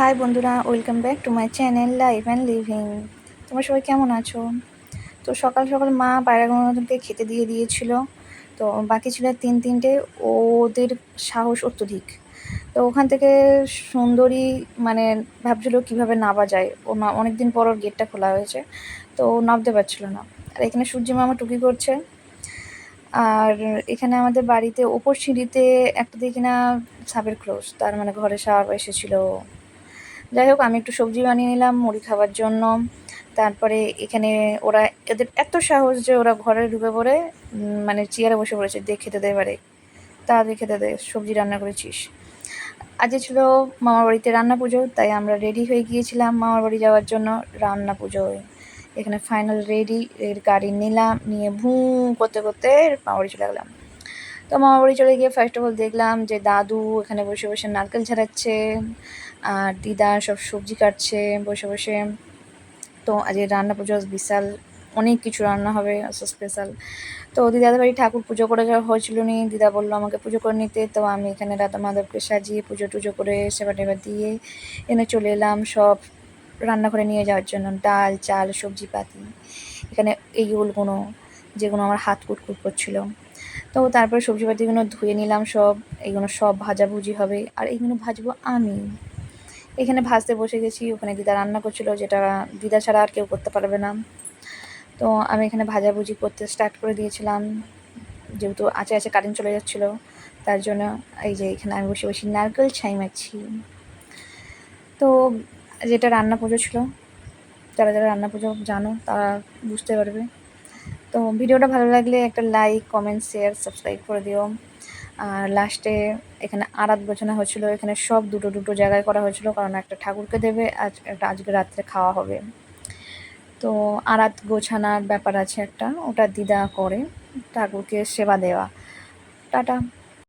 High বন্ধুরা, welcome back to my channel live and living. তোমরা সবাই কেমন আছো? তো সকাল সকাল মা পায়রাগুলোকে খেতে দিয়ে দিয়েছিল। তো বাকি ছিল তিনটে। ওদের সাহস অত্যধিক। তো ওখান থেকে সুন্দরী মানে ভাবছিল কীভাবে নামা যায়। অনেক দিন পর ওর গেটটা খোলা হয়েছে, তো ও নামতে পারছিল না। আর এখানে সূর্যি মামা টুকি করছে। আর এখানে আমাদের বাড়িতে ওপর সিঁড়িতে একটা দিয়ে কিনা সাপের ক্লোজ, তার মানে ঘরে সাপ এসেছিলো। যাই হোক, আমি একটু সবজি বানিয়ে নিলাম মুড়ি খাওয়ার জন্য। তারপরে এখানে এদের এত সাহস যে ওরা ঘরে ঢুকে পড়ে মানে চেয়ারে বসে পড়েছে, খেতে দে এবারে, তাড়াতাড়ি খেতে দে, সবজি রান্না করেছিস। আজকে ছিল মামার বাড়িতে রান্না পুজো, তাই আমরা রেডি হয়ে গিয়েছিলাম মামার বাড়ি যাওয়ার জন্য রান্না পুজোয়। এখানে ফাইনাল রেডি, এর গাড়ি নিলাম, নিয়ে ভুঁ করতে করতে মামার বাড়ি চলে গেলাম। তো মামার বাড়ি চলে গিয়ে ফার্স্ট অফ অল দেখলাম যে দাদু এখানে বসে বসে নারকেল ছাড়াচ্ছে, আর দিদা সব সবজি কাটছে বসে বসে। তো আজকে রান্না পুজো বিশাল, অনেক কিছু রান্না হবে, স্পেশাল। তো দিদাদের বাড়ি ঠাকুর পুজো করে যাওয়া হয়েছিল নি, দিদা বললো আমাকে পুজো করে নিতে। তো আমি এখানে রাধা মাধবকে সাজিয়ে পুজো টুজো করে সেবা টেবা দিয়ে এনে চলে এলাম সব রান্নাঘরে নিয়ে যাওয়ার জন্য, ডাল চাল সবজি পাতি। এখানে এইগুলো যেগুলো আমার হাত কুটকুট করছিল। তো তারপরে সবজিপাতিগুলো ধুয়ে নিলাম সব, এইগুলো সব ভাজাভুজি হবে, আর এইগুলো ভাজবো আমি। এখানে ভাজতে বসে গেছি, ওখানে দিদা রান্না করছিল, যেটা দিদা ছাড়া আর কেউ করতে পারবে না। তো আমি এখানে ভাজাভুজি করতে স্টার্ট করে দিয়েছিলাম, যেহেতু আছে কারেন্ট চলে যাচ্ছিলো, তার জন্য এই যে এখানে আমি বসে বসে নারকেল ছাই মারছি। তো যেটা রান্না পুজো ছিল, যারা যারা রান্না পুজো জানো তারা বুঝতে পারবে। তো ভিডিওটা ভালো লাগলে একটা লাইক, কমেন্ট, শেয়ার, সাবস্ক্রাইব করে দিও। আর লাস্টে এখানে আরাত গোছানো হয়েছিল, এখানে সব দুটো জায়গায় করা হয়েছিল, কারণ একটা ঠাকুরকে দেবে, আজকে রাত্রে খাওয়া হবে। তো আরাত গোছানোর ব্যাপার আছে একটা, ওটা দিদা করে, ঠাকুরকে সেবা দেওয়া। টাটা।